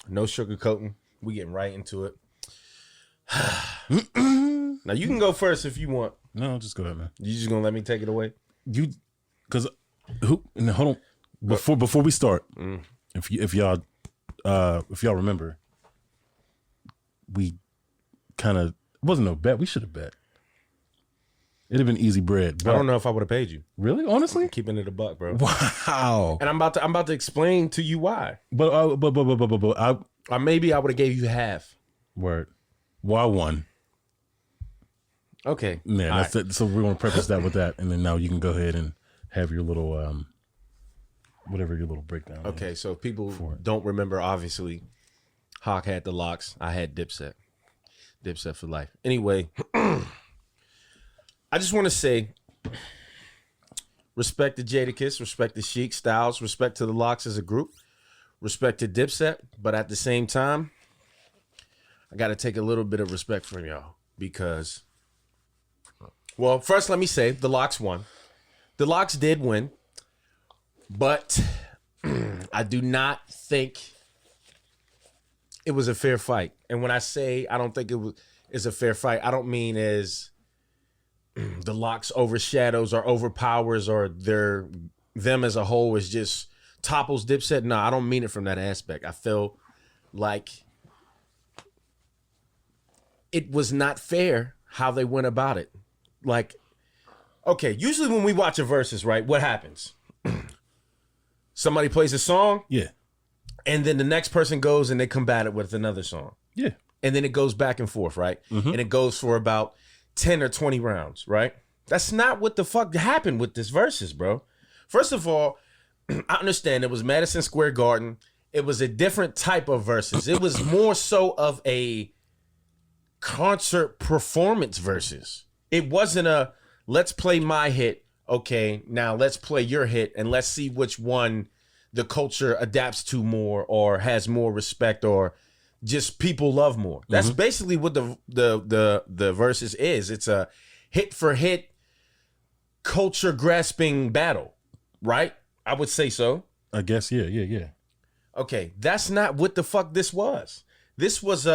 No sugarcoating. We getting right into it. Now you can go first if you want. No, just go ahead, man. You just gonna let me take it away? Because hold on. Before we start, if y'all remember, we kind of wasn't no bet. We should have bet. It'd have been easy bread. I don't know if I would have paid you. Really? Honestly? I'm keeping it a buck, bro. Wow. And I'm about to explain to you why. But Or maybe I would have gave you half. Word. Why one? Okay. Man, that's it. So we're gonna preface that with that, and then now you can go ahead and have your little whatever your little breakdown. Okay, so if people don't remember, obviously, Hawk had the LOX. I had DIPSET. DIPSET for life. Anyway, I just want to say, respect to Jadakiss, respect to Sheik, Styles, respect to the LOX as a group, respect to DIPSET, but at the same time, I got to take a little bit of respect from y'all because, well, first let me say the LOX won. The LOX did win, but I do not think it was a fair fight. And when I say I don't think is a fair fight, I don't mean as the LOX overshadows or overpowers or them as a whole is just topples DIPSET. No, I don't mean it from that aspect. I feel like it was not fair how they went about it. Like, okay, usually when we watch a versus, right, what happens? Somebody plays a song. Yeah. And then the next person goes and they combat it with another song. Yeah. And then it goes back and forth, right? Mm-hmm. And it goes for about 10 or 20 rounds, right? That's not what the fuck happened with this versus, bro. First of all, I understand it was Madison Square Garden. It was a different type of versus. It was more so of a concert performance versus. It wasn't a let's play my hit. Okay, now let's play your hit and let's see which one the culture adapts to more or has more respect or just people love more. That's basically what the versus is. It's a hit for hit culture grasping battle, right? I would say so. I guess, yeah. Okay, that's not what the fuck this was. This was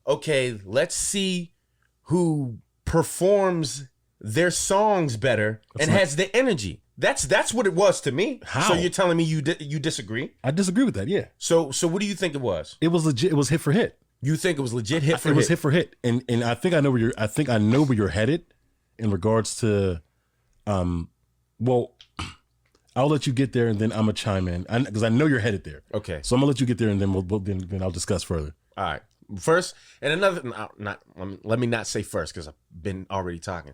okay, let's see who performs their songs better and has the energy. That's what it was to me. How? So you're telling me you disagree? I disagree with that, yeah. So what do you think it was? It was legit. It was hit for hit. You think it was legit hit for hit? It was hit for hit. And I think I know where you're headed in regards to well, I'll let you get there and then I'm gonna chime in because I know you're headed there. Okay. So I'm gonna let you get there and then then I'll discuss further. All right. First, and another, let me not say first because I've been already talking.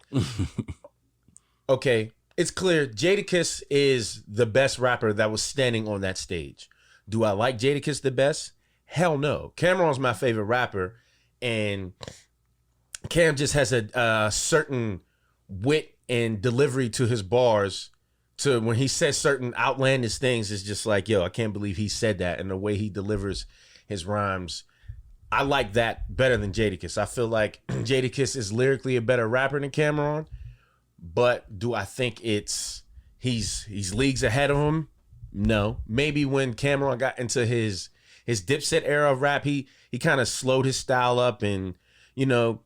Okay, it's clear Jadakiss is the best rapper that was standing on that stage. Do I like Jadakiss the best? Hell no. Cameron's my favorite rapper, and Cam just has a certain wit and delivery to his bars. To when he says certain outlandish things, it's just like, yo, I can't believe he said that, and the way he delivers his rhymes. I like that better than Jadakiss. I feel like Jadakiss is lyrically a better rapper than Cameron, but do I think he's leagues ahead of him? No. Maybe when Cameron got into his DIPSET era of rap, he kind of slowed his style up and, you know,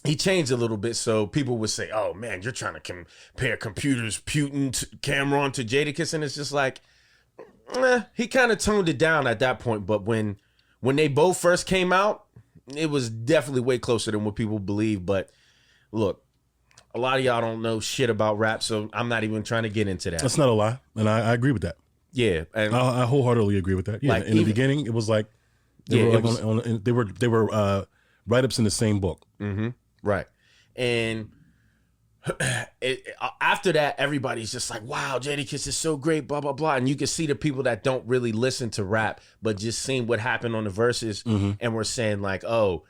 he changed a little bit so people would say, oh man, you're trying to compare computers Putin to Cameron to Jadakiss, and it's just like, he kind of toned it down at that point, but when they both first came out, it was definitely way closer than what people believe. But look, a lot of y'all don't know shit about rap, so I'm not even trying to get into that. That's not a lie, and I agree with that. Yeah, and I wholeheartedly agree with that. Yeah, like in the beginning, it was like they were write-ups in the same book. Mm-hmm. Right, and after that, everybody's just like, wow, Jadakiss is so great, blah, blah, blah. And you can see the people that don't really listen to rap, but just seeing what happened on the verses, and we're saying like, oh,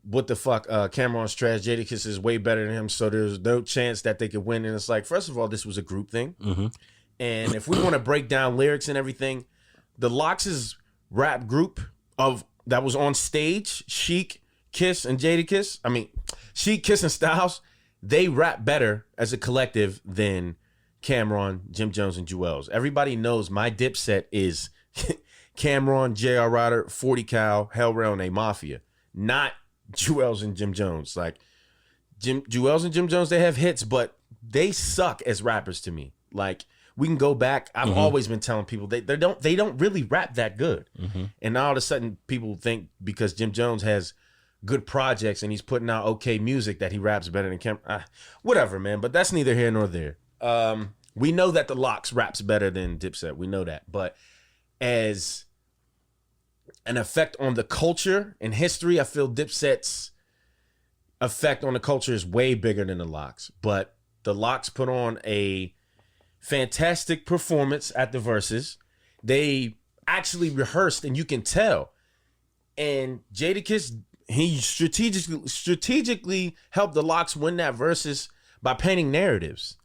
what the fuck, Cameron's trash, Jadakiss is way better than him, so there's no chance that they could win. And it's like, first of all, this was a group thing. And if we want to break down lyrics and everything, the LOX's rap group that was on stage, Sheik, Kiss, and Jadakiss, Sheik, Kiss, and Styles, they rap better as a collective than Cameron, Jim Jones, and Jewels. Everybody knows my DIPSET is Cameron, J.R. Ryder, 40 Cal, Hell Rail, and A Mafia. Not Jewels and Jim Jones. Like, Jewels and Jim Jones, they have hits, but they suck as rappers to me. Like, we can go back. I've always been telling people they don't really rap that good. And now all of a sudden people think because Jim Jones has good projects and he's putting out okay music that he raps better than Cameron. Whatever, man. But that's neither here nor there. We know that the LOX raps better than Dipset. We know that. But as an effect on the culture and history, I feel Dipset's effect on the culture is way bigger than the LOX. But the LOX put on a fantastic performance at the Versus. They actually rehearsed, and you can tell. And Jadakiss, he strategically helped the LOX win that Versus by painting narratives.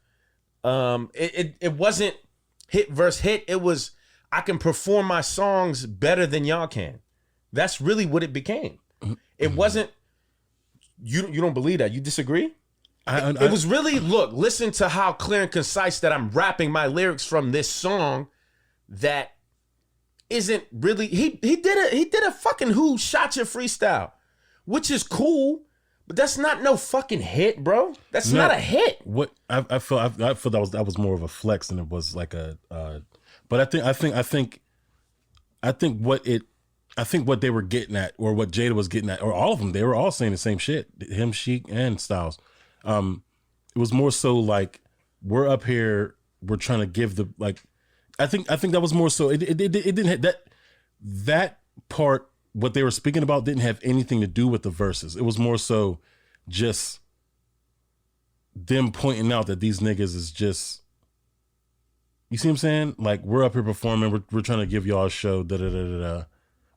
It wasn't hit versus hit. It was, I can perform my songs better than y'all can. That's really what it became. It wasn't, you don't believe that. You disagree? It was really, look, listen to how clear and concise that I'm rapping my lyrics from this song that isn't really, he did a fucking Who Shot Your freestyle, which is cool, but that's not no fucking hit, bro. That's not a hit. What I feel that was more of a flex than it was like a but I think what they were getting at, or what Jada was getting at, or all of them, they were all saying the same shit. Him, Sheik, and Styles. It was more so like, we're up here, we're trying to give the, like, I think that was more so, it didn't have that part, what they were speaking about didn't have anything to do with the verses. It was more so just them pointing out that these niggas is just, you see what I'm saying? Like, we're up here performing, we're trying to give y'all a show, da-da-da-da-da.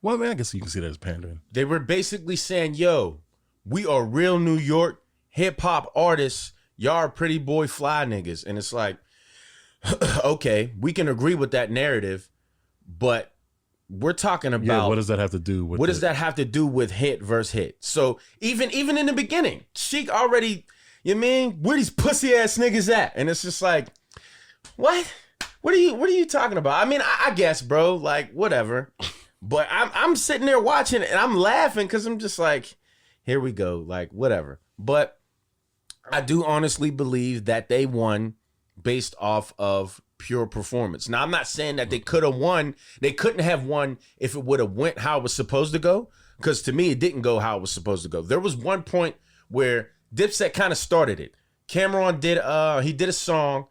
Well, I mean, I guess you can see that as pandering. They were basically saying, yo, we are real New York hip-hop artists. Y'all are pretty boy fly niggas. And it's like, okay, we can agree with that narrative, but we're talking about, what does that have to do with does that have to do with hit versus hit? So even in the beginning, Sheik already, you mean, where these pussy ass niggas at? And it's just like, what are you talking about? I mean, I guess, bro, like, whatever. But I'm sitting there watching it and I'm laughing because I'm just like, here we go, like, whatever. But I do honestly believe that they won based off of pure performance. Now, I'm not saying that they could have won. They couldn't have won if it would have went how it was supposed to go, because to me, it didn't go how it was supposed to go. There was one point where Dipset kind of started it. Cameron did a song,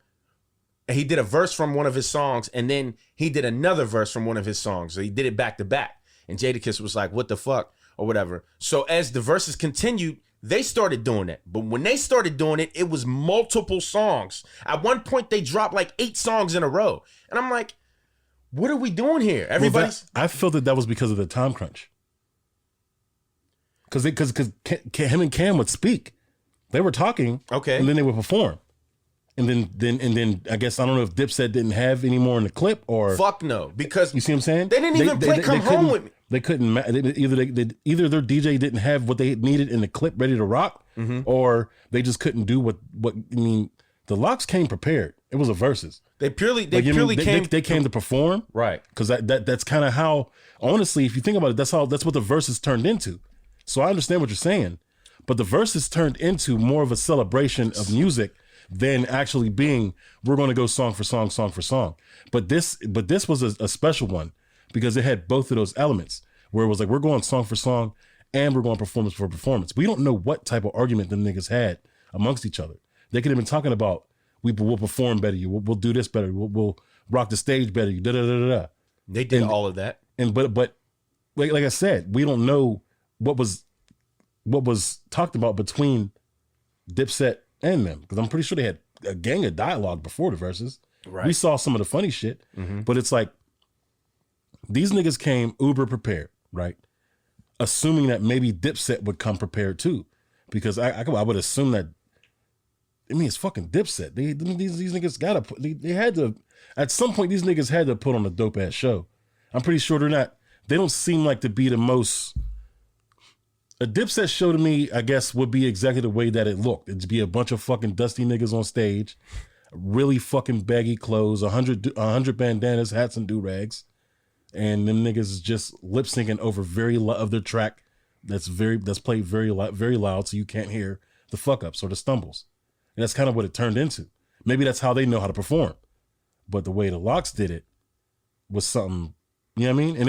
and he did a verse from one of his songs, and then he did another verse from one of his songs. So he did it back to back. And Jadakiss was like, what the fuck? Or whatever. So as the verses continued, they started doing that. But when they started doing it, it was multiple songs. At one point, they dropped like 8 songs in a row. And I'm like, what are we doing here? Everybody's... I felt that was because of the time crunch. Because him and Cam would speak. They were talking. Okay. And then they would perform. And then I guess, I don't know if Dipset didn't have any more in the clip, or... Fuck no. Because... You see what I'm saying? They didn't even play Come Home With Me. They couldn't, either their DJ didn't have what they needed in the clip ready to rock, or they just couldn't do what I mean, the LOX came prepared. It was a versus. They came to perform. Right. Because that's kind of how, honestly, if you think about it, that's what the versus turned into. So I understand what you're saying, but the versus turned into more of a celebration of music than actually being, we're going to go song for song for song. But this was a special one, because it had both of those elements, where it was like, we're going song for song and we're going performance for performance. We don't know what type of argument them niggas had amongst each other. They could have been talking about, we'll perform better, we'll do this better, we'll rock the stage better, da da da da. They did all of that. And but like I said, we don't know what was talked about between Dipset and them, because I'm pretty sure they had a gang of dialogue before the verses. Right. We saw some of the funny shit, but it's like, these niggas came uber prepared, right? Assuming that maybe Dipset would come prepared too, because I would assume that. I mean, it's fucking Dipset. These niggas gotta put. They had to, at some point. These niggas had to put on a dope ass show. I'm pretty sure they're not. They don't seem like to be the most. A Dipset show to me, I guess, would be exactly the way that it looked. It'd be a bunch of fucking dusty niggas on stage, really fucking baggy clothes, 100 bandanas, hats, and do-rags. and them niggas is just lip syncing over of their track that's played very loud, so you can't hear the fuck ups or the stumbles. And that's kind of what it turned into. Maybe that's how they know how to perform. But the way the LOX did it was something, you know what I mean? And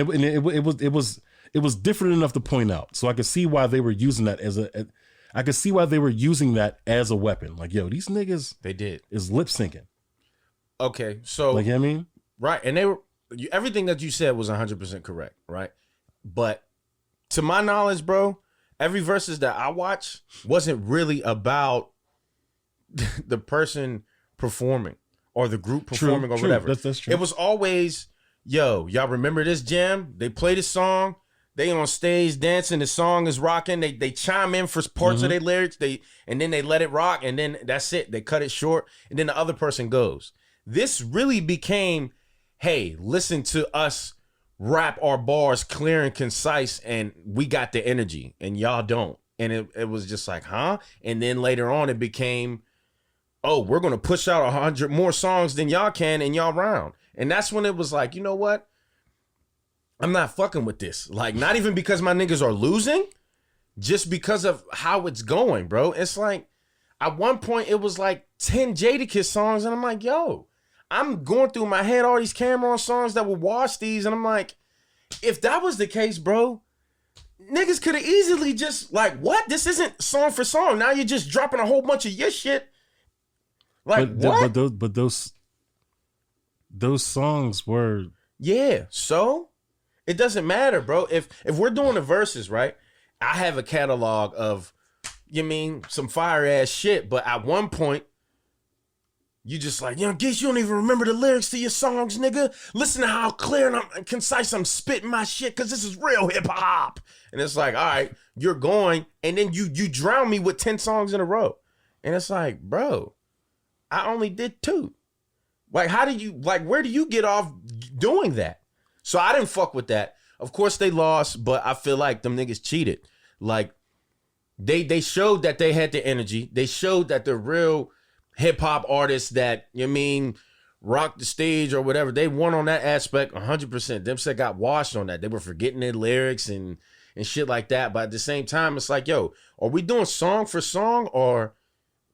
it was different enough to point out. So I could see why they were using that I could see why they were using that as a weapon. Like, yo, these niggas is lip syncing. Okay, so like, you know what I mean? Right, and everything that you said was 100% correct, right? But to my knowledge, bro, every verses that I watch wasn't really about the person performing or the group performing or whatever. That's true. It was always, yo, y'all remember this jam? They play the song, they on stage dancing, the song is rocking, they chime in for parts of their lyrics, and then they let it rock, and then that's it. They cut it short, and then the other person goes. This really became, hey, listen to us rap our bars clear and concise, and we got the energy, and y'all don't. And it was just like, huh? And then later on, it became, oh, we're going to push out 100 more songs than y'all can in y'all round. And that's when it was like, you know what? I'm not fucking with this. Like, not even because my niggas are losing, just because of how it's going, bro. It's like, at one point, it was like 10 Jadakiss songs, and I'm like, yo, I'm going through my head all these Cameron songs that will wash these, and I'm like, if that was the case, bro, niggas could have easily just, like, what? This isn't song for song. Now you're just dropping a whole bunch of your shit. Like, what? But those songs were... Yeah, so it doesn't matter, bro. If we're doing the verses, right, I have a catalog of, you mean, some fire ass shit, but at one point, you just like, you know, Geese, you don't even remember the lyrics to your songs, nigga. Listen to how clear and concise I'm spitting my shit, because this is real hip hop. And it's like, all right, you're going, and then you drown me with 10 songs in a row. And it's like, bro, I only did 2. Like, where do you get off doing that? So I didn't fuck with that. Of course they lost, but I feel like them niggas cheated. Like, they showed that they had the energy. They showed that they're real hip hop artists that, you mean, rock the stage or whatever. They won on that aspect 100%. DIPSET got washed on that. They were forgetting their lyrics and shit like that. But at the same time, it's like, yo, are we doing song for song, or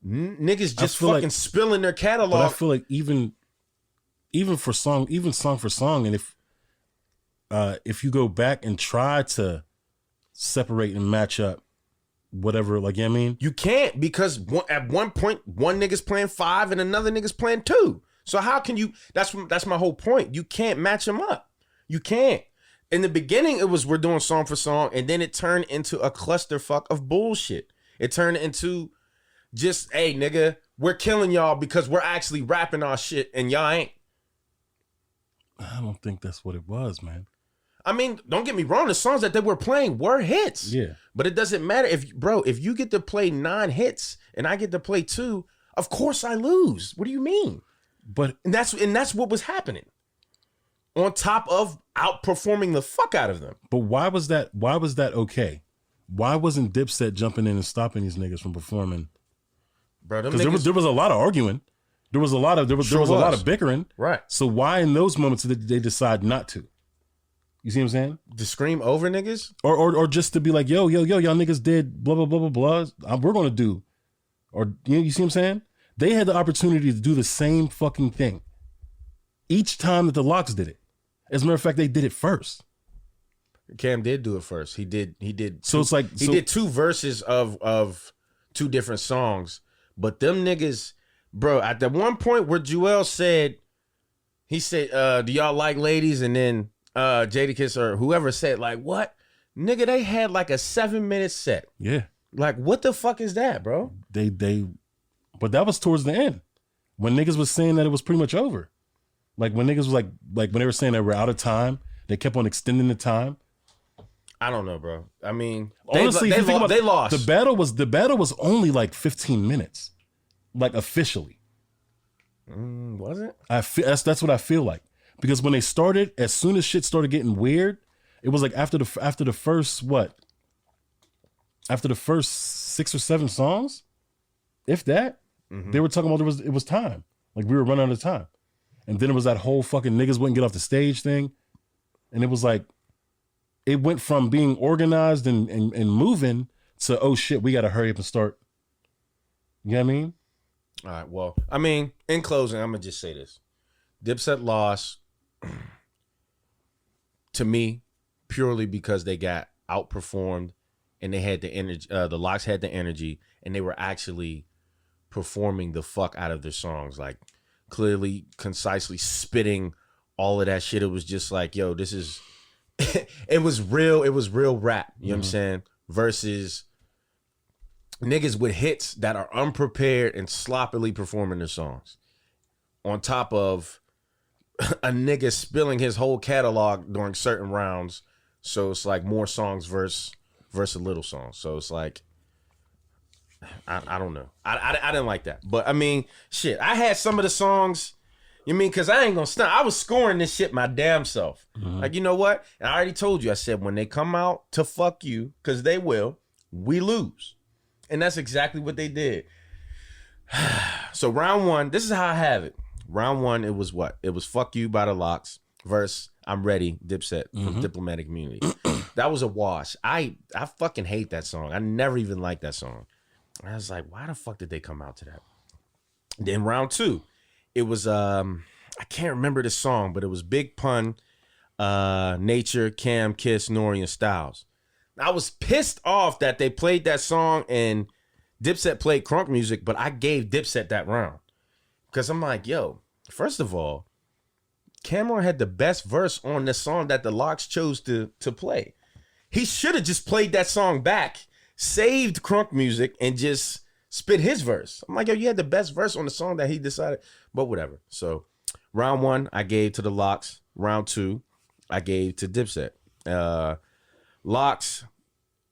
niggas just fucking spilling their catalog? But I feel like even song for song, and if you go back and try to separate and match up whatever, like, you know what I mean? You can't, because at one point, one nigga's playing 5 and another nigga's playing 2. So how can you, that's my whole point. You can't match them up. You can't. In the beginning, it was, we're doing song for song, and then it turned into a clusterfuck of bullshit. It turned into just, hey, nigga, we're killing y'all because we're actually rapping our shit and y'all ain't. I don't think that's what it was, man. I mean, don't get me wrong. The songs that they were playing were hits. Yeah. But it doesn't matter if you get to play 9 hits and I get to play 2, of course I lose. What do you mean? But and that's what was happening. On top of outperforming the fuck out of them. But why was that okay? Why wasn't DIPSET jumping in and stopping these niggas from performing? Bro, because there was a lot of arguing. There was a lot of a lot of bickering. Right. So why in those moments did they decide not to? You see what I'm saying? To scream over niggas? Or just to be like, yo, y'all niggas did blah, blah, blah, blah, blah. We're going to do. Or, you see what I'm saying? They had the opportunity to do the same fucking thing each time that the LOX did it. As a matter of fact, they did it first. Cam did do it first. He did. So it's like... He did 2 verses of 2 different songs. But them niggas... Bro, at the one point where Joel said... He said, do y'all like ladies? And then... Jadakiss or whoever said, like, what? Nigga, they had like a 7-minute set. Yeah. Like, what the fuck is that, bro? But that was towards the end. When niggas was saying that it was pretty much over. Like, when niggas was like when they were saying that we're out of time, they kept on extending the time. I don't know, bro. I mean, honestly, they lost. The battle was only like 15 minutes. Like, officially. Was it? That's what I feel like. Because when they started, as soon as shit started getting weird, it was like after the first 6 or 7 songs, if that, they were talking about it was time. Like, we were running out of time. And then it was that whole fucking niggas wouldn't get off the stage thing. And it was like, it went from being organized and moving to, oh shit, we got to hurry up and start. You know what I mean? All right. Well, I mean, in closing, I'm gonna just say this: Dipset lost to me purely because they got outperformed, and they had the energy. The LOX had the energy, and they were actually performing the fuck out of their songs, like clearly, concisely spitting all of that shit. It was just like, yo, this is. It was real. It was real rap. You know what I'm saying? Versus niggas with hits that are unprepared and sloppily performing their songs. On top of a nigga spilling his whole catalog during certain rounds. So it's like more songs versus a little song. So it's like, I don't know. I didn't like that. But I mean, shit, I had some of the songs, you mean, because I ain't gonna stunt. I was scoring this shit my damn self. Like, you know what? And I already told you, I said, when they come out to fuck you, because they will, we lose. And that's exactly what they did. So round one, this is how I have it. Round one, it was what? It was Fuck You by the LOX versus I'm Ready, Dipset from Diplomatic Immunity. That was a wash. I fucking hate that song. I never even liked that song. I was like, why the fuck did they come out to that? Then round two, it was, I can't remember the song, but it was Big Pun, Nature, Cam, Kiss, Nori, and Styles. I was pissed off that they played that song and Dipset played crunk music, but I gave Dipset that round. Because I'm like, yo, first of all, Cameron had the best verse on this song that the LOX chose to play. He should have just played that song back, saved crunk music, and just spit his verse. I'm like, yo, you had the best verse on the song that he decided, but whatever. So round one, I gave to the LOX. Round two, I gave to Dipset. LOX,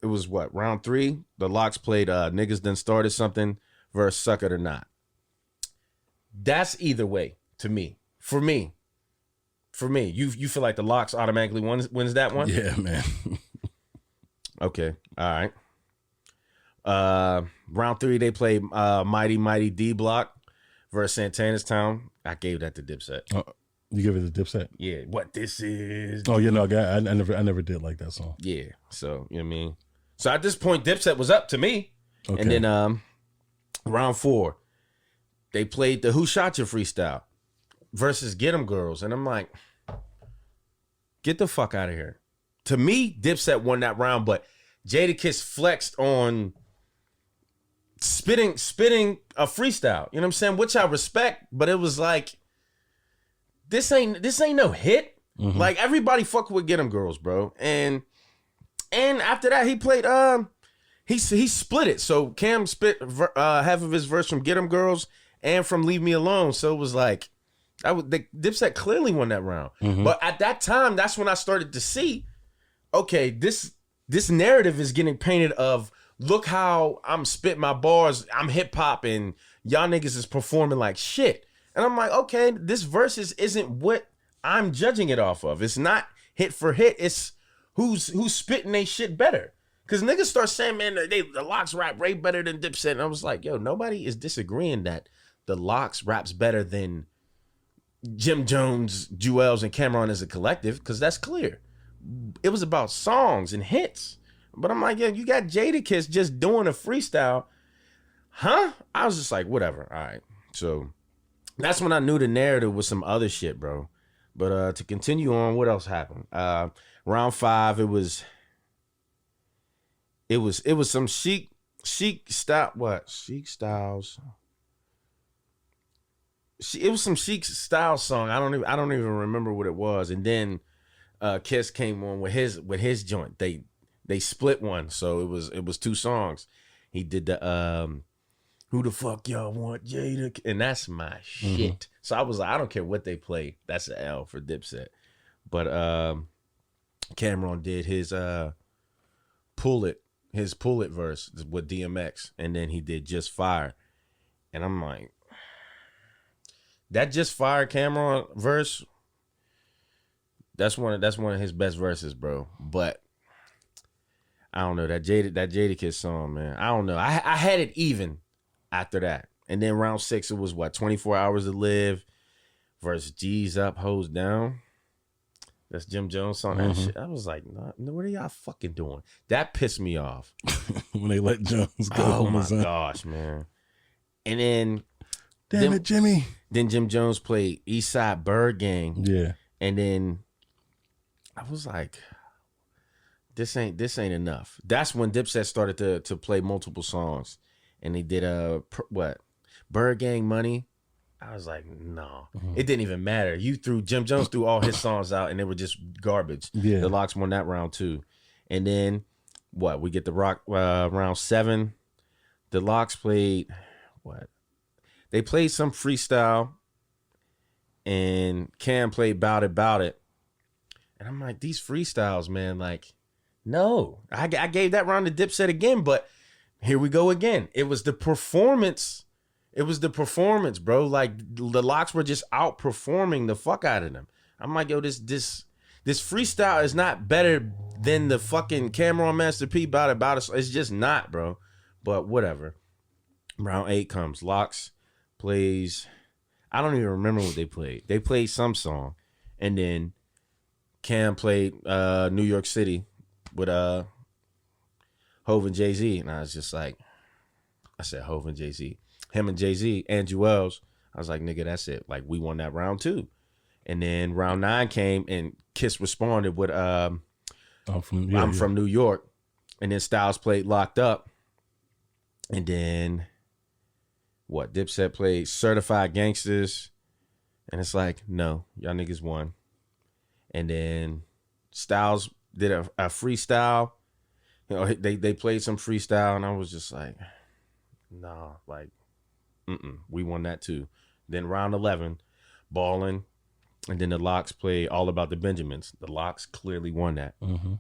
it was what? Round three, the LOX played Niggas Done Started Something versus Suck It or Not. That's either way to me. For me. You feel like the LOX automatically wins that one? Yeah, man. Okay. All right. Round three, they played Mighty Mighty D Block versus Santana's Town. I gave that to Dipset. You give it to Dipset? Yeah. What this is. Oh, you know, I never did like that song. Yeah. So, you know what I mean? So at this point, Dipset was up to me. Okay. And then round four, they played the Who Shot Your freestyle versus Get 'Em Girls. And I'm like, get the fuck out of here. To me, Dipset won that round, but Jadakiss flexed on spitting a freestyle. You know what I'm saying? Which I respect, but it was like, this ain't no hit. Like, everybody fuck with Get 'Em Girls, bro. And after that, he played he split it. So Cam spit half of his verse from Get 'Em Girls and from Leave Me Alone. So it was like, Dipset clearly won that round. But at that time, that's when I started to see, okay, this narrative is getting painted of, look how I'm spitting my bars, I'm hip hop, and y'all niggas is performing like shit. And I'm like, okay, this versus isn't what I'm judging it off of. It's not hit for hit. It's who's spitting they shit better. Because niggas start saying, man, the LOX rap way better than Dipset. And I was like, yo, nobody is disagreeing that the LOX raps better than Jim Jones, Jewels, and Cameron as a collective, because that's clear. It was about songs and hits. But I'm like, yeah, you got Jadakiss just doing a freestyle. Huh? I was just like, whatever. All right. So that's when I knew the narrative was some other shit, bro. But to continue on, what else happened? Round five, it was some chic style. What? Chic Styles. It was some Chic style song. I don't even remember what it was. And then Kiss came on with his joint. They split one, so it was two songs. He did the Who the Fuck Y'all Want Jada, and that's my shit. So I was like, I don't care what they play. That's an L for Dipset. But Cameron did his Pull It verse with DMX, and then he did Just Fire. And I'm like, that Just Fire Cameron verse, that's one of his best verses, bro. But I don't know, that Jadakiss song, man. I don't know. I had it even after that. And then round six, it was what, 24 Hours to Live versus G's Up, Hoes Down. That's Jim Jones song. That shit. I was like, no, what are y'all fucking doing? That pissed me off. When they let Jones go. Oh my gosh, man. And then damn it, Jimmy. Then Jim Jones played East Side Bird Gang. Yeah. And then I was like, this ain't enough. That's when Dipset started to play multiple songs. And they did Bird Gang Money. I was like, no, it didn't even matter. Jim Jones threw all his songs out and they were just garbage. Yeah. The LOX won that round too. And then we get the rock round 7. The LOX played they played some freestyle and Cam played Bout It. And I'm like, these freestyles, man, like, no. I gave that round to Dipset again, but here we go again. It was the performance. It was the performance, bro. Like, the LOX were just outperforming the fuck out of them. I'm like, yo, this freestyle is not better than the fucking Cameron Master P Bout It. It's just not, bro. But whatever. Round 8 comes. LOX plays. I don't even remember what they played. They played some song, and then Cam played New York City with Hov and Jay-Z, and I was just like, I said Hov and Jay-Z. Him and Jay-Z and Jewels. I was like, nigga, that's it. Like, we won that round 2. And then round 9 came and Kiss responded with I'm from New York. And then Styles played Locked Up. And then Dipset played Certified Gangsters. And it's like, no, y'all niggas won. And then Styles did a freestyle. You know, they played some freestyle and I was just like, nah, like, we won that too. Then round 11, Ballin', and then the LOX played All About the Benjamins. The LOX clearly won that.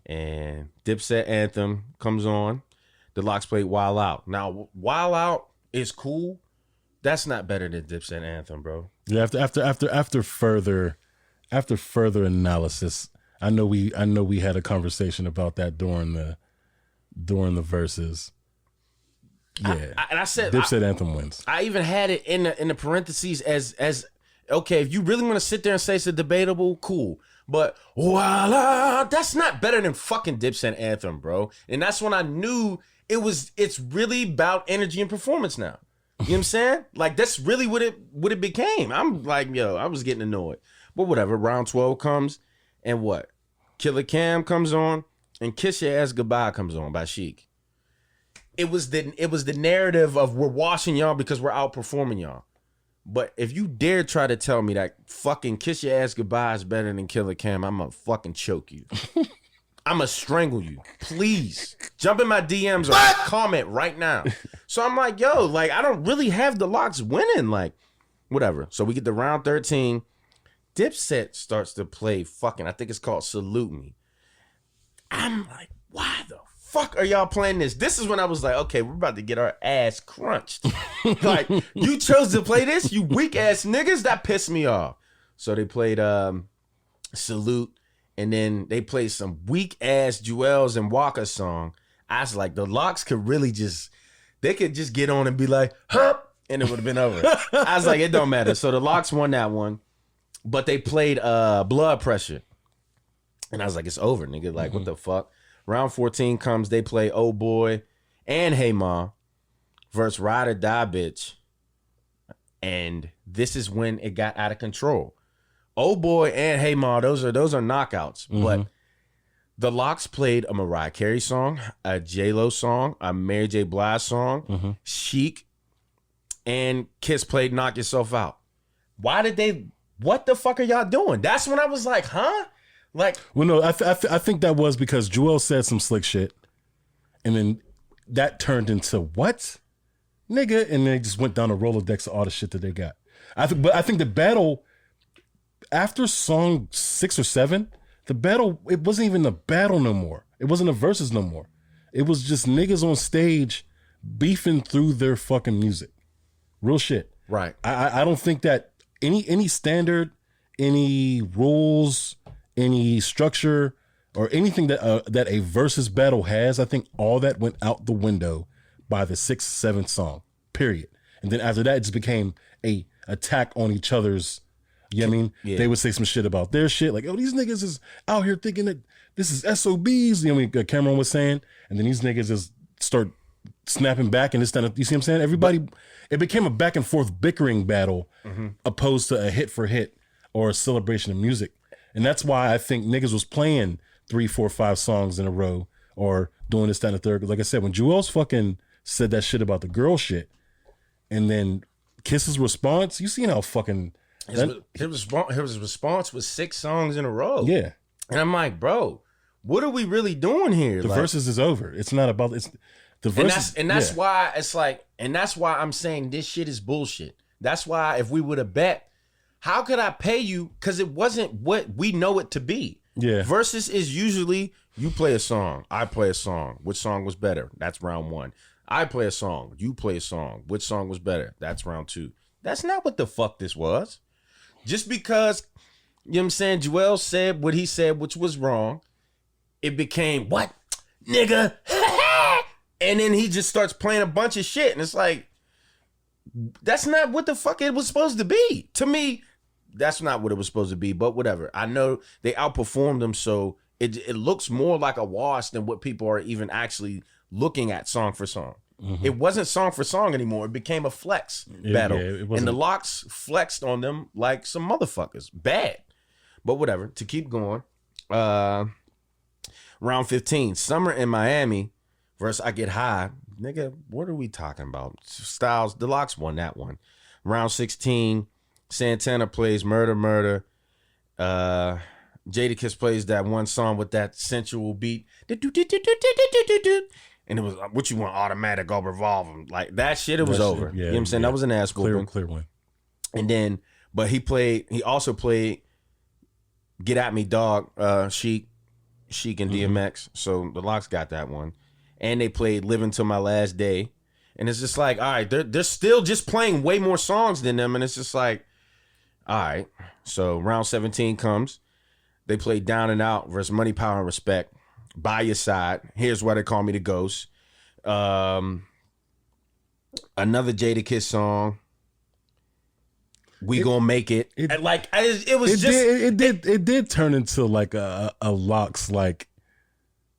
And Dipset Anthem comes on. The LOX played Wild Out. Now, Wild Out is cool. That's not better than Dipset Anthem, bro. Yeah, after further analysis, I know we had a conversation about that during the verses. Yeah, I said Dipset Anthem wins. I even had it in the parentheses as okay. If you really want to sit there and say it's a debatable, cool. But voila, that's not better than fucking Dipset Anthem, bro. And that's when I knew it's really about energy and performance now. You know what I'm saying? Like, that's really what it became. I'm like, yo, I was getting annoyed. But whatever. Round 12 comes, and Killer Cam comes on, and Kiss Your Ass Goodbye comes on by Chic. It was the narrative of we're washing y'all because we're outperforming y'all. But if you dare try to tell me that fucking Kiss Your Ass Goodbye is better than Killer Cam, I'm gonna fucking choke you. I'm gonna strangle you. Please jump in my DMs or comment right now. So I'm like, yo, like, I don't really have the LOX winning, like, whatever. So we get to round 13. Dipset starts to play fucking, I think it's called Salute Me. I'm like, why the fuck are y'all playing this? This is when I was like, okay, we're about to get our ass crunched. Like, you chose to play this, you weak ass niggas? That pissed me off. So they played Salute, and then they played some weak ass Jewels and Walker song. I was like, the LOX could really they could just get on and be like, huh, and it would have been over. I was like, it don't matter. So the LOX won that one, but they played Blood Pressure. And I was like, it's over, nigga. Like, what the fuck? Round 14 comes, they play Oh Boy and Hey Ma versus Ride or Die Bitch. And this is when it got out of control. Oh Boy and Hey Ma, those are knockouts. But the LOX played a Mariah Carey song, a J-Lo song, a Mary J. Blige song, Chic, and Kiss played Knock Yourself Out. What the fuck are y'all doing? That's when I was like, huh? Like, well, no, I think that was because Jewel said some slick shit, and then that turned into what, nigga, and they just went down a Rolodex of all the shit that they got. I think the battle after song 6 or 7, the battle, it wasn't even a battle no more. It wasn't a versus no more. It was just niggas on stage beefing through their fucking music. Real shit. Right. I don't think that any standard, any rules, any structure, or anything that a versus battle has, I think all that went out the window by the 6th, 7th song, period. And then after that, it just became a attack on each other's You know what I mean? Yeah. They would say some shit about their shit. Like, oh, these niggas is out here thinking that this is SOBs. You know what Cameron was saying? And then these niggas just start snapping back and this, that, you see what I'm saying? Everybody, it became a back and forth bickering battle opposed to a hit for hit or a celebration of music. And that's why I think niggas was playing 3, 4, 5 songs in a row or doing this, that, and the third. Like I said, when Jewel's fucking said that shit about the girl shit, and then Kiss's response, you seen how fucking... His response was 6 songs in a row. Yeah. And I'm like, bro, what are we really doing here? The verses is over. It's not about... It's the verses, and that's why it's like... And that's why I'm saying this shit is bullshit. That's why if we would have bet, how could I pay you? Because it wasn't what we know it to be. Yeah. Versus is usually you play a song, I play a song. Which song was better? That's round 1. I play a song, you play a song. Which song was better? That's round 2. That's not what the fuck this was. Just because, you know what I'm saying, Joel said what he said, which was wrong, it became, what? Nigga. And then he just starts playing a bunch of shit. And it's like, that's not what the fuck it was supposed to be. To me, that's not what it was supposed to be, but whatever. I know they outperformed them, so it looks more like a wash than what people are even actually looking at song for song. It wasn't song for song anymore. It became a flex battle. And the LOX flexed on them like some motherfuckers. Bad. But whatever. To keep going. Round 15. Summer in Miami versus I Get High. Nigga, what are we talking about? Styles, the LOX won that one. Round 16. Santana plays Murder, Murder. Jadakiss plays that one song with that sensual beat. And it was, what you want, automatic or revolver. Like, that shit, it was over. Yeah, you know what I'm saying? That was an ass whooping. Clear one. And then, but he also played Get At Me Dog, Sheik and DMX. So the LOX got that one. And they played Living Till My Last Day. And it's just like, all right, they're still just playing way more songs than them. And it's just like, all right. So round 17 comes. They play Down and Out versus Money, Power, and Respect. By Your Side. Here's Why They Call Me the Ghost. Another Jadakiss song. We Gonna Make It. It did turn into like a LOX like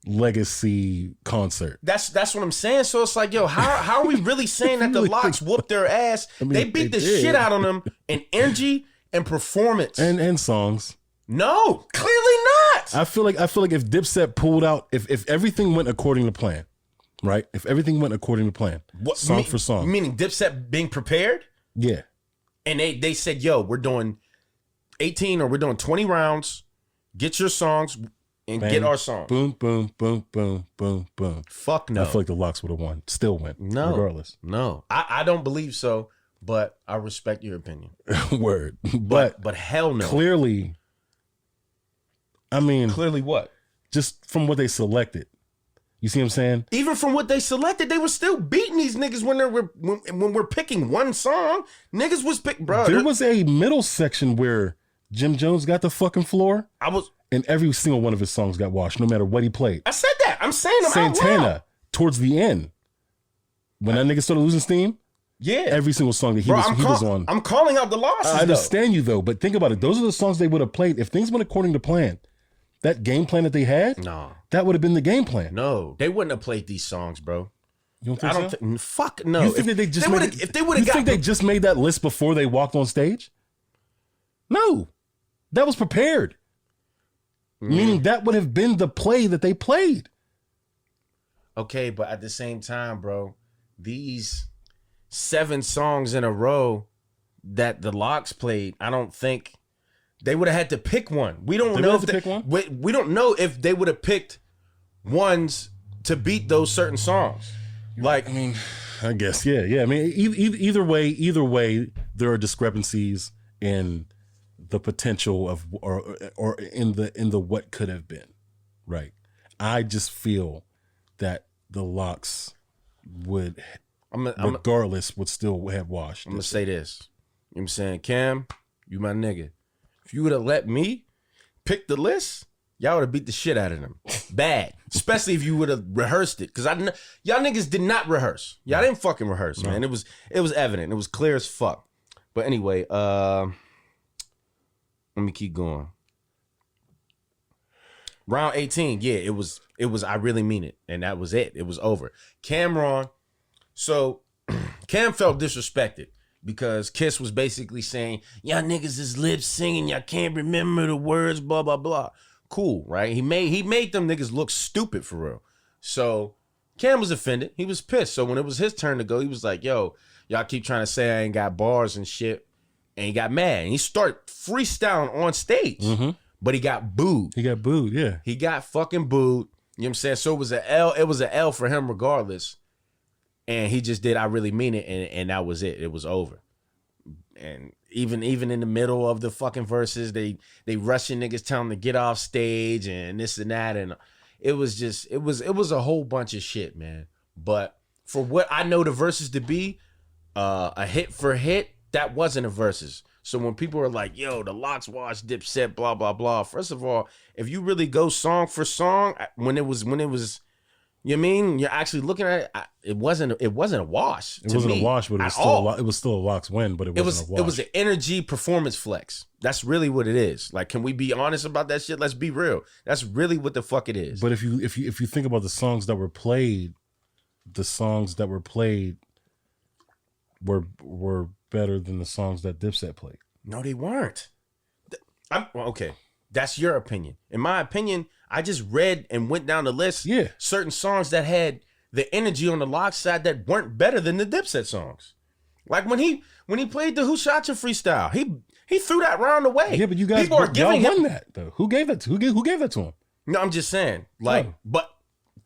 legacy concert. That's what I'm saying. So it's like, yo, how are we really saying that the LOX whooped their ass? I mean, they beat the shit out on them in energy and performance and songs. No, clearly not. I feel like if DIPSET pulled out, if everything went according to plan, right? If everything went according to plan, song for song. Meaning DIPSET being prepared? Yeah. And they said, yo, we're doing 18 or we're doing 20 rounds. Get your songs and get our song. Boom, boom, boom, boom, boom, boom. Fuck no. I feel like the LOX would have won. Still win. No. Regardless. No. I don't believe so, but I respect your opinion. Word. But hell no. Clearly... Clearly what? Just from what they selected. You see what I'm saying? Even from what they selected, they were still beating these niggas when we're picking one song. Niggas was picked, bro. There was a middle section where Jim Jones got the fucking floor. And every single one of his songs got washed, no matter what he played. I said that. I'm saying them Santana, out loud. Towards the end, when that nigga started losing steam. Yeah. Every single song that he was on. I'm calling out the losses, I understand you, though, but think about it. Those are the songs they would have played. If things went according to plan, that game plan that they had, that would have been the game plan. No, they wouldn't have played these songs, bro. You don't think so? Fuck no. You think that they just they just made that list before they walked on stage? No, that was prepared. Meaning that would have been the play that they played. Okay, but at the same time, bro, these 7 songs in a row that the LOX played, I don't think they would have had to pick one. We don't know if we don't know if they would have picked ones to beat those certain songs. Like, I guess, yeah. I mean, either way, there are discrepancies in the potential of or in the what could have been, right? I just feel that the LOX would, regardless, would still have washed. I'm gonna say this. You know what I'm saying, Cam, you my nigga. If you would have let me pick the list, y'all would have beat the shit out of them. Bad. Especially if you would have rehearsed it. Because y'all niggas did not rehearse. Y'all didn't fucking rehearse, man. It was evident. It was clear as fuck. But anyway, Let me keep going. Round 18, yeah, it was I really mean it. And that was it. It was over. Cameron, so Cam felt disrespected because Kiss was basically saying, y'all niggas is lip singing, y'all can't remember the words, blah, blah, blah. Cool, right? He made them niggas look stupid for real. So Cam was offended. He was pissed. So when it was his turn to go, he was like, yo, y'all keep trying to say I ain't got bars and shit. And he got mad. And he started freestyling on stage. Mm-hmm. But he got booed. He got booed, yeah. He got fucking booed. You know what I'm saying? So it was an L. It was an L for him regardless. And he just did I really mean it. And that was it. It was over. And even in the middle of the fucking verses, they rushing niggas, telling them to get off stage and this and that. And it was a whole bunch of shit, man. But for what I know the verses to be, a hit for hit, that wasn't a verses. So when people are like, yo, the LOX watch Dipset, blah, blah, blah. First of all, if you really go song for song, when it was, you know what I mean? You're actually looking at it, it wasn't a wash. It wasn't a wash, but it was still a LOX win, but it wasn't a wash. It was an energy performance flex. That's really what it is. Like, can we be honest about that shit? Let's be real. That's really what the fuck it is. But if you think about the songs that were played were better than the songs that Dipset played. No, they weren't. Okay, that's your opinion. In my opinion, I just read and went down the list. Yeah. Certain songs that had the energy on the LOX side that weren't better than the Dipset songs. Like when he played the Who Shot Your freestyle, he threw that round away. Yeah, but you guys y'all won that though. Who gave that to him? No, I'm just saying. Like, but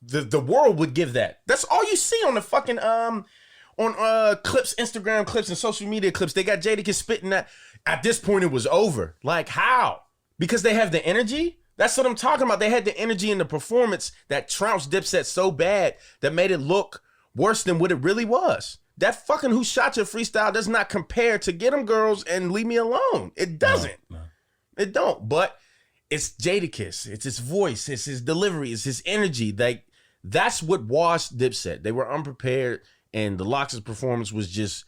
the world would give that. That's all you see on the fucking clips, Instagram clips and social media clips. They got Jadakiss spitting that. At this point, it was over. Like, how? Because they have the energy? That's what I'm talking about. They had the energy in the performance that trounced Dipset so bad that made it look worse than what it really was. That fucking Who Shot Your freestyle does not compare to Get 'Em Girls and Leave Me Alone. It doesn't. No. It don't. But it's Jadakiss. It's his voice. It's his delivery. It's his energy. Like, that's what washed Dipset. They were unprepared. And the LOX's performance was just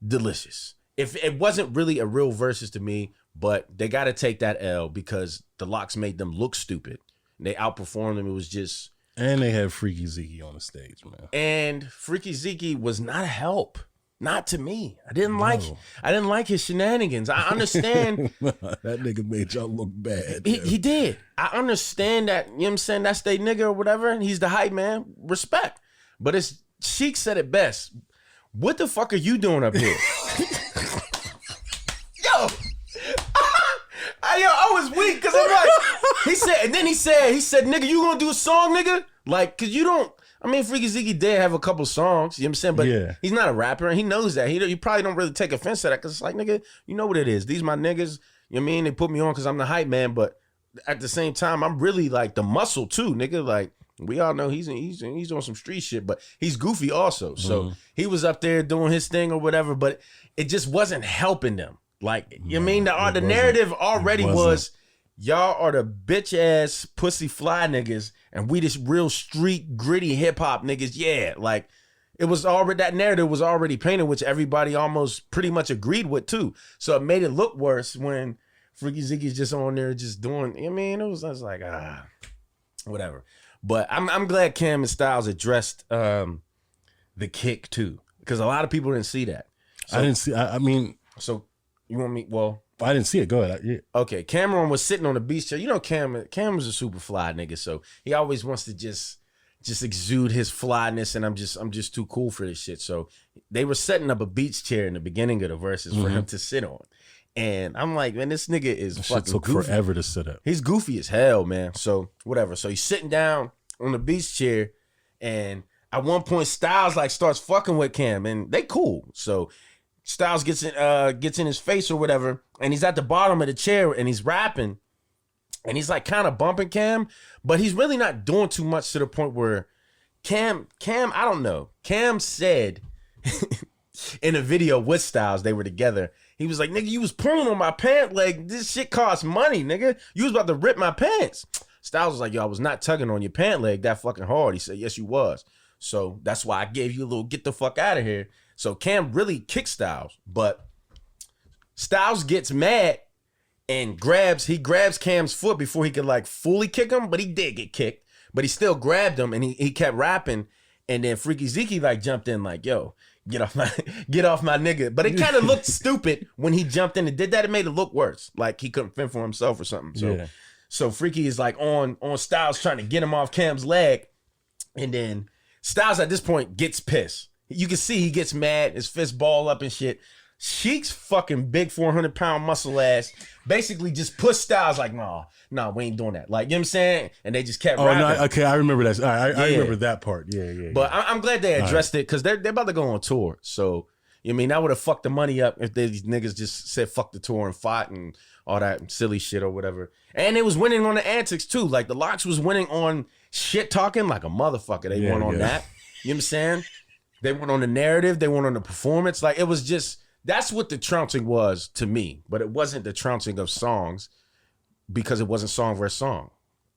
delicious. If it wasn't really a real versus to me, but they got to take that L because the LOX made them look stupid. They outperformed them. It was just. And they had Freaky Zeke on the stage, man. And Freaky Zeke was not a help. Not to me. I didn't like his shenanigans. I understand. That nigga made y'all look bad. He did. I understand that, you know what I'm saying? That's they nigga or whatever. And he's the hype man. Respect. But it's. Sheik said it best. What the fuck are you doing up here? Yo, I was weak because I'm like, he said, nigga, you gonna do a song, nigga? Like, cause you don't. I mean, Freaky Zeke did have a couple songs, you know what I'm saying? But yeah. He's not a rapper, and he knows that. He probably don't really take offense to that, cause it's like, nigga, you know what it is. These my niggas. You know what I mean? They put me on cause I'm the hype man, but at the same time, I'm really like the muscle too, nigga. Like. We all know he's on some street shit, but he's goofy also. So he was up there doing his thing or whatever, but it just wasn't helping them. Like, you mean the narrative already was, y'all are the bitch ass pussy fly niggas, and we this real street gritty hip hop niggas. Yeah, like it was already, that narrative was already painted, which everybody almost pretty much agreed with too. So it made it look worse when Freaky Zeke's just on there just doing. I mean, I was like whatever. But I'm glad Cam and Styles addressed the kick too, because a lot of people didn't see that. So, I didn't see. I mean, so you want me? Well, I didn't see it. Go ahead. Yeah. Okay, Cameron was sitting on the beach chair. You know, Cameron's a super fly nigga, so he always wants to just exude his flyness, and I'm just too cool for this shit. So they were setting up a beach chair in the beginning of the verses for him to sit on. And I'm like, man, this nigga is fucking shit took goofy. Forever to sit up. He's goofy as hell, man. So whatever. So he's sitting down on the beach chair, and at one point Styles like starts fucking with Cam, and they cool. So Styles gets in his face or whatever, and he's at the bottom of the chair and he's rapping, and he's like kind of bumping Cam, but he's really not doing too much to the point where Cam, I don't know. Cam said in a video with Styles, they were together. He was like, nigga, you was pulling on my pant leg. This shit costs money, nigga. You was about to rip my pants. Styles was like, yo, I was not tugging on your pant leg that fucking hard. He said, yes, you was. So that's why I gave you a little get the fuck out of here. So Cam really kicked Styles, but Styles gets mad and he grabs Cam's foot before he could like fully kick him, but he did get kicked. But he still grabbed him and he kept rapping. And then Freaky Zeke like jumped in like, yo, get off my nigga. But it kind of looked stupid when he jumped in and did that. It made it look worse. Like he couldn't fend for himself or something. So Freaky is like on Styles trying to get him off Cam's leg. And then Styles at this point gets pissed. You can see he gets mad, his fist ball up and shit. Sheik's fucking big 400-pound muscle ass basically just pushed Styles like, nah, we ain't doing that. Like, you know what I'm saying? And they just kept rapping. No, okay, I remember that. I remember that part. Yeah. But I'm glad they addressed it because they're about to go on tour. So, you mean, that would have fucked the money up if these niggas just said fuck the tour and fought and all that silly shit or whatever. And it was winning on the antics too. Like, the LOX was winning on shit talking like a motherfucker. They won on that. You know what I'm saying? They went on the narrative. They went on the performance. Like, it was just... That's what the trouncing was to me, but it wasn't the trouncing of songs because it wasn't song versus song.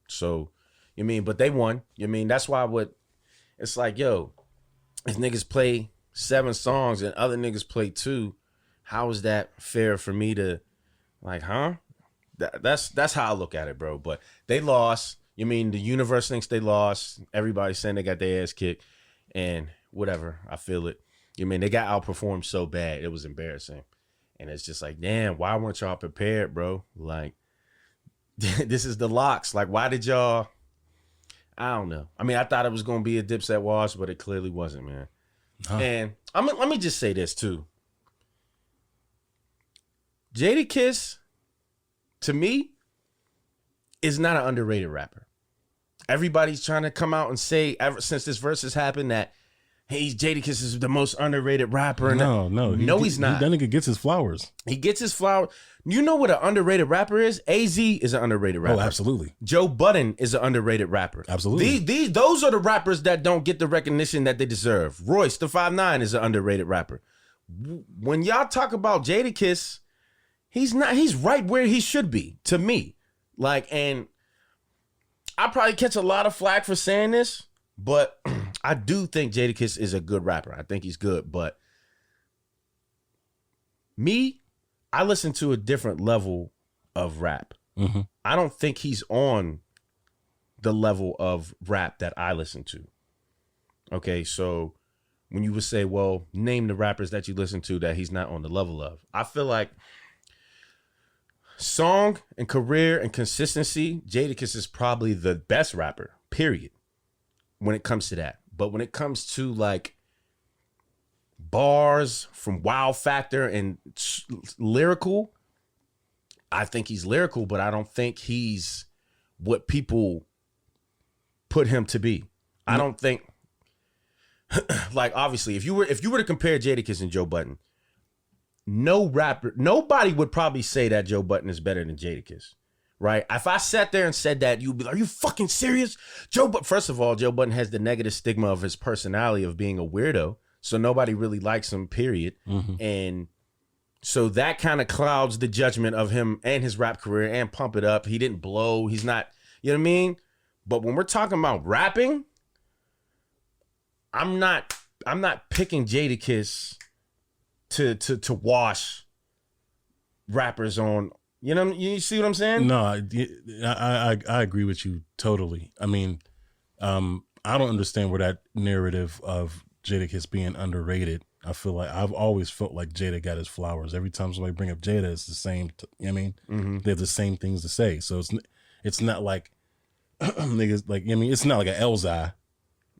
So, you mean, but they won. You mean, that's why it's like, yo, if niggas play 7 songs and other niggas play 2, how is that fair for me to, like, huh? That's how I look at it, bro. But they lost. You mean, the universe thinks they lost. Everybody's saying they got their ass kicked and whatever. I feel it. You mean, they got outperformed so bad, it was embarrassing. And it's just like, damn, why weren't y'all prepared, bro? Like, this is the LOX. Like, why did y'all... I don't know. I mean, I thought it was going to be a Dipset wash, but it clearly wasn't, man. Huh. And let me just say this, too. Jadakiss, to me, is not an underrated rapper. Everybody's trying to come out and say, ever since this verse has happened, that hey, Jadakiss is the most underrated rapper. No, he's not. That nigga gets his flowers. He gets his flowers. You know what an underrated rapper is? AZ is an underrated rapper. Oh, absolutely. Joe Budden is an underrated rapper. Absolutely. Those are the rappers that don't get the recognition that they deserve. Royce, the 5'9", is an underrated rapper. When y'all talk about Jadakiss, he's not. He's right where he should be, to me. Like, and I probably catch a lot of flack for saying this, but I do think Jadakiss is a good rapper. I think he's good, but I listen to a different level of rap. Mm-hmm. I don't think he's on the level of rap that I listen to. Okay, so when you would say, well, name the rappers that you listen to that he's not on the level of, I feel like song and career and consistency, Jadakiss is probably the best rapper, period, when it comes to that. But when it comes to like bars from wow factor and lyrical, I think he's lyrical, but I don't think he's what people put him to be. I don't think like, obviously, if you were to compare Jadakiss and Joe Budden, nobody would probably say that Joe Budden is better than Jadakiss. Right? If I sat there and said that, you'd be like, are you fucking serious? First of all, Joe Budden has the negative stigma of his personality of being a weirdo. So nobody really likes him, period. Mm-hmm. And so that kind of clouds the judgment of him and his rap career and Pump It Up. He didn't blow. He's not, you know what I mean? But when we're talking about rapping, I'm not picking Jadakiss to wash rappers on. You know, you see what I'm saying? No, I agree with you totally. I mean, I don't understand where that narrative of Jadakiss being underrated. I feel like I've always felt like Jada got his flowers. Every time somebody bring up Jada, it's the same. You know what I mean, mm-hmm. They have the same things to say. So it's not like niggas like. I mean, it's not like a Elzai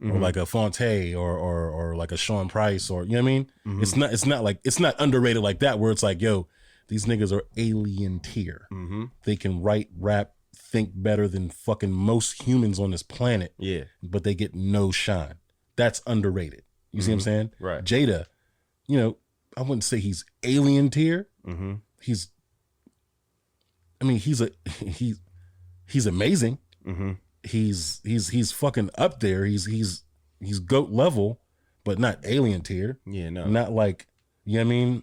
mm-hmm. or like a Fonte or like a Sean Price or you know what I mean. Mm-hmm. It's not underrated like that where it's like, yo, these niggas are alien tier. Mm-hmm. They can write, rap, think better than fucking most humans on this planet. Yeah. But they get no shine. That's underrated. You see what I'm saying? Right. Jada, you know, I wouldn't say he's alien tier. Mm-hmm. He's amazing. Mm-hmm. He's fucking up there. He's GOAT level, but not alien tier. Yeah, no. Not like, you know what I mean?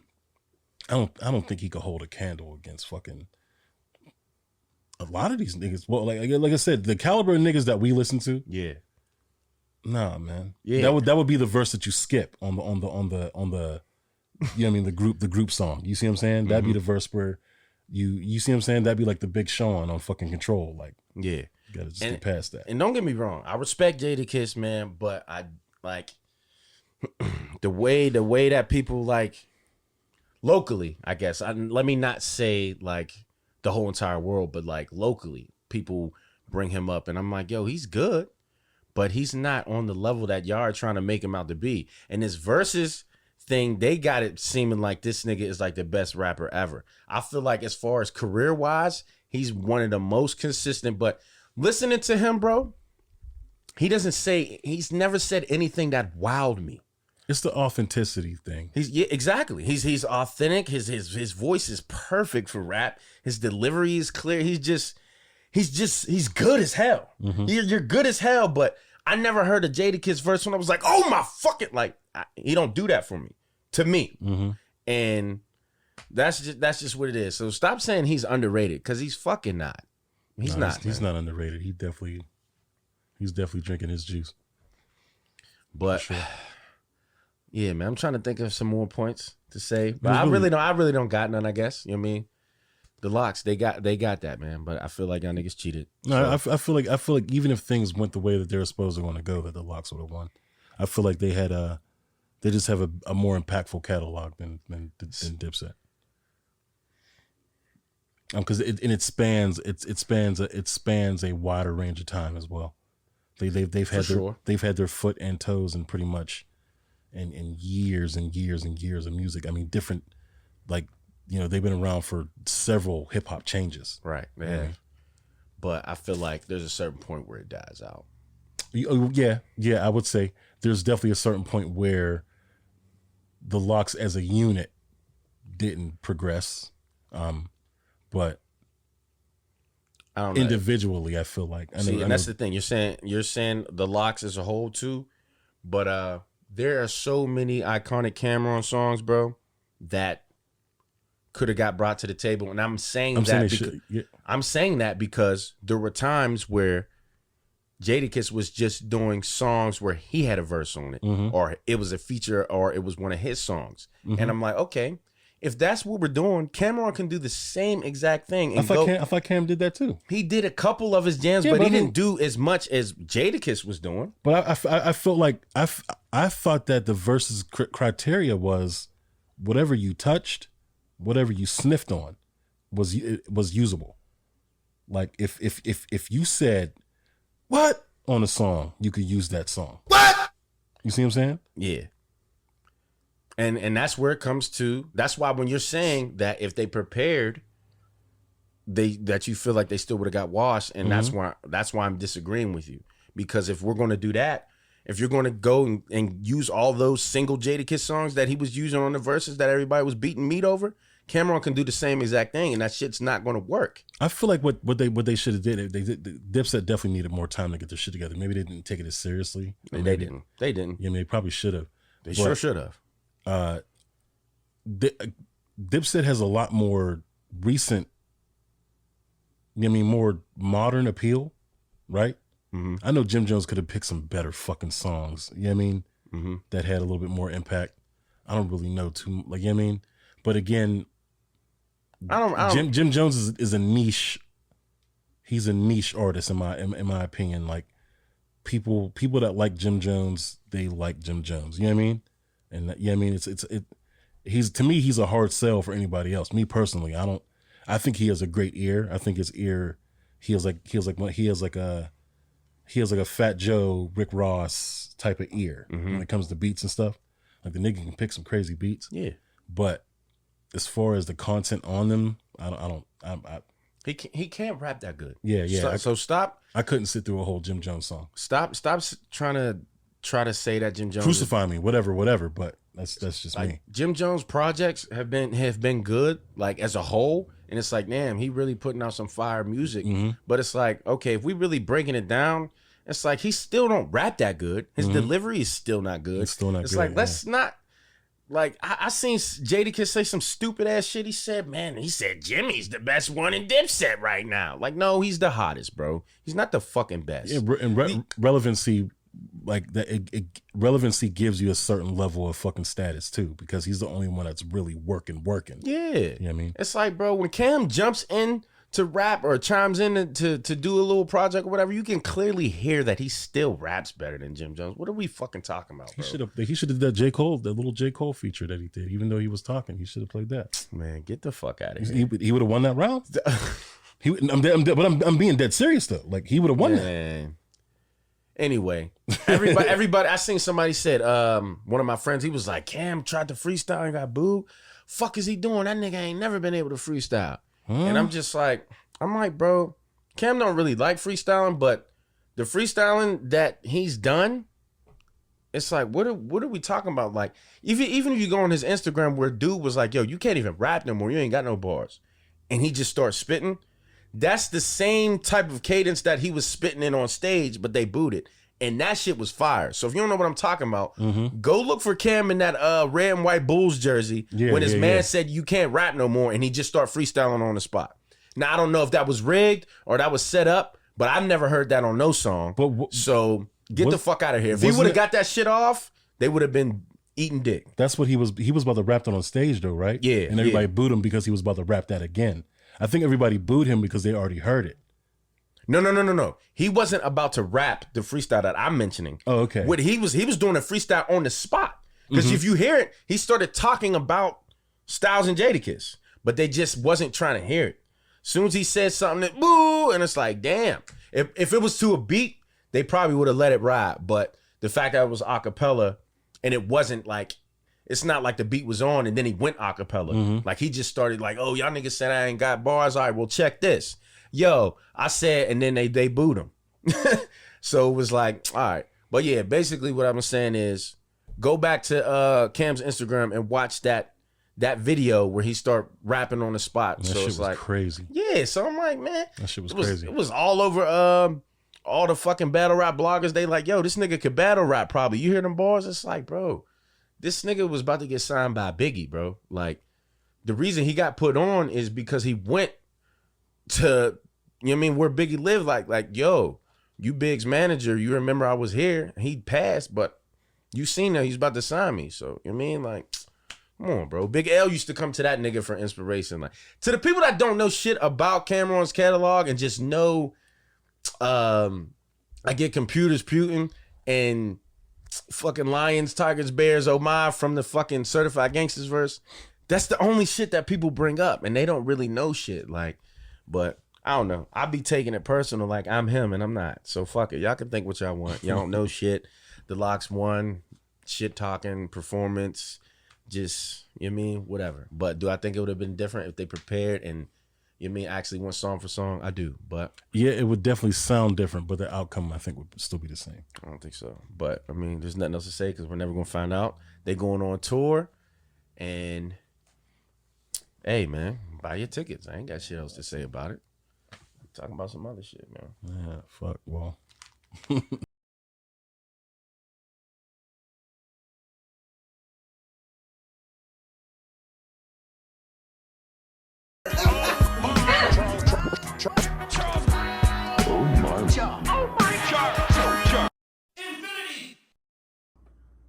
I don't think he could hold a candle against fucking a lot of these niggas. Well, like I said, the caliber of niggas that we listen to. Yeah. Nah, man. Yeah. That would be the verse that you skip on the you know what I mean, the group song. You see what I'm saying? That'd be the verse where you see what I'm saying? That'd be like the Big Sean on fucking Control. Like, Yeah. you gotta just get past that. And don't get me wrong, I respect Jadakiss, man, but I like the way that people like locally, I guess. Let me not say like the whole entire world, but like locally, people bring him up, and I'm like, yo, he's good, but he's not on the level that y'all are trying to make him out to be. And this versus thing, they got it seeming like this nigga is like the best rapper ever. I feel like as far as career wise, he's one of the most consistent, but listening to him, bro, he's never said anything that wowed me. It's the authenticity thing. Exactly. He's authentic. His voice is perfect for rap. His delivery is clear. He's good as hell. Mm-hmm. You're good as hell, but I never heard a Jadakiss verse when I was like, oh my fucking, like, he don't do that for me, to me. Mm-hmm. And that's just what it is. So stop saying he's underrated, because he's fucking not. He's not underrated. He's definitely drinking his juice. But sure. Yeah, man, I'm trying to think of some more points to say, but I really don't got none, I guess. You know what I mean? The LOX, they got that, man. But I feel like y'all niggas cheated. No, so. I feel like even if things went the way that they were supposed to want to go, that the LOX would have won. I feel like they just have a more impactful catalog than DIPSET. Because it spans a wider range of time as well. They've had their foot and toes in pretty much and years and years and years of music. I mean, different, like, you know, they've been around for several hip hop changes. Right. Yeah. Right? But I feel like there's a certain point where it dies out. Yeah. I would say there's definitely a certain point where the LOX as a unit didn't progress. But I don't know. Individually, I feel like. That's the thing. You're saying the LOX as a whole too, but there are so many iconic Cameron songs, bro, that could have got brought to the table. And I'm saying that because there were times where Jadakiss was just doing songs where he had a verse on it, mm-hmm. or it was a feature, or it was one of his songs. Mm-hmm. And I'm like, okay, if that's what we're doing, Cameron can do the same exact thing. I thought Cam did that too. He did a couple of his jams, but he didn't do as much as Jadakiss was doing. But I felt like I thought that the versus criteria was whatever you touched, whatever you sniffed on, was usable. Like if you said what on a song, you could use that song. What? You see what I'm saying? Yeah. And that's where it comes to. That's why when you're saying that if they prepared, that you feel like they still would have got washed, and mm-hmm. that's why I'm disagreeing with you. Because if we're going to do that, if you're going to go and use all those single Jadakiss songs that he was using on the verses that everybody was beating meat over, Cameron can do the same exact thing, and that shit's not going to work. I feel like what they should have did. DIPSET definitely needed more time to get their shit together. Maybe they didn't take it as seriously. They didn't. Yeah, they probably should have. They sure should have. DIPSET has a lot more recent, more modern appeal, right? Mm-hmm. I know Jim Jones could have picked some better fucking songs, mm-hmm. that had a little bit more impact. I don't really know too, but again, Jim Jones is a niche. He's a niche artist in my opinion. Like people that like Jim Jones, they like Jim Jones. You know what I mean? And he's, to me, he's a hard sell for anybody else. Me personally, I think he has a great ear. I think his ear, he has like a Fat Joe, Rick Ross type of ear, mm-hmm. when it comes to beats and stuff. Like the nigga can pick some crazy beats. Yeah. But as far as the content on them, he can't rap that good. Yeah. So stop. I couldn't sit through a whole Jim Jones song. Stop trying to say that Jim Jones crucify me, whatever. But that's just like, me. Jim Jones projects have been good, like as a whole, and it's like, damn, he really putting out some fire music. Mm-hmm. But it's like, okay, if we really breaking it down, it's like he still don't rap that good. His mm-hmm. delivery is still not good. It's still not good. It's like, let's not. Like, I seen Jadakiss say some stupid ass shit. He said Jimmy's the best one in DIPSET right now. Like, no, he's the hottest, bro. He's not the fucking best. Yeah, and relevancy like that. Relevancy gives you a certain level of fucking status too, because he's the only one that's really working. Yeah, you know what I mean, it's like, bro, when Cam jumps in to rap or chimes in to do a little project or whatever, you can clearly hear that he still raps better than Jim Jones. What are we fucking talking about, bro? He should have did that little J. Cole feature that he did. Even though he was talking, he should have played that. Man, get the fuck out of here. He would have won that round. I'm being dead serious though. Like he would have won that. Anyway, everybody. I seen somebody said, one of my friends, he was like, Cam tried to freestyle and got booed. Fuck is he doing? That nigga ain't never been able to freestyle. And I'm just like, bro, Cam don't really like freestyling, but the freestyling that he's done, it's like, what are we talking about? Like, even if you go on his Instagram where dude was like, yo, you can't even rap no more. You ain't got no bars. And he just starts spitting. That's the same type of cadence that he was spitting in on stage, but they booed it. And that shit was fire. So if you don't know what I'm talking about, go look for Cam in that red and white Bulls jersey when his man said you can't rap no more, and he just start freestyling on the spot. Now, I don't know if that was rigged or that was set up, but I've never heard that on no song. So get the fuck out of here. If he would have got that shit off, they would have been eating dick. That's what he was about to rap that on stage though, right? Yeah. And everybody booed him because he was about to rap that again. I think everybody booed him because they already heard it. No. He wasn't about to rap the freestyle that I'm mentioning. Oh, okay. What he was doing a freestyle on the spot. Because if you hear it, he started talking about Styles and Jadakiss, but they just wasn't trying to hear it. As soon as he said something, that boo, and it's like, damn. If it was to a beat, they probably would have let it ride. But the fact that it was a cappella and it wasn't like, it's not like the beat was on and then he went a cappella. Like he just started like, oh, y'all niggas said I ain't got bars. All right, well, check this. Yo, I said, and then they booed him. So it was like, all right. But yeah, basically what I'm saying is go back to Cam's Instagram and watch that video where he start rapping on the spot. That so shit it's was like crazy. Yeah, so I'm like, man, that shit was crazy. It was all over all the fucking battle rap bloggers. They like, yo, this nigga could battle rap probably. You hear them bars? It's like, bro, this nigga was about to get signed by Biggie, bro. Like, the reason he got put on is because he went to, you know what I mean, where Biggie lived. Like, yo, you Big's manager, you remember I was here. He passed, but you seen that he's about to sign me. So, you know what I mean? Like, come on, bro. Big L used to come to that nigga for inspiration. Like, to the people that don't know shit about Cameron's catalog and just know, I get computers Putin and fucking lions, tigers, bears, oh my, from the fucking Certified Gangsters verse. That's the only shit that people bring up, and they don't really know shit. Like, but I don't know. I be taking it personal, like I'm him and I'm not. So fuck it. Y'all can think what y'all want. Y'all don't know shit. The LOX won, shit talking, performance, just, you know what I mean, whatever. But do I think it would have been different if they prepared and, you know what I mean, actually went song for song? I do, but yeah, it would definitely sound different, but the outcome I think would still be the same. I don't think so. But I mean, there's nothing else to say because we're never gonna find out. They going on tour, and hey, man, buy your tickets. I ain't got shit else to say about it. I'm talking about some other shit, man. Yeah, fuck. Well.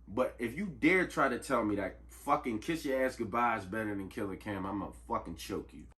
But if you dare try to tell me that fucking Kiss Your Ass Goodbye is better than Killer Cam, I'm gonna fucking choke you.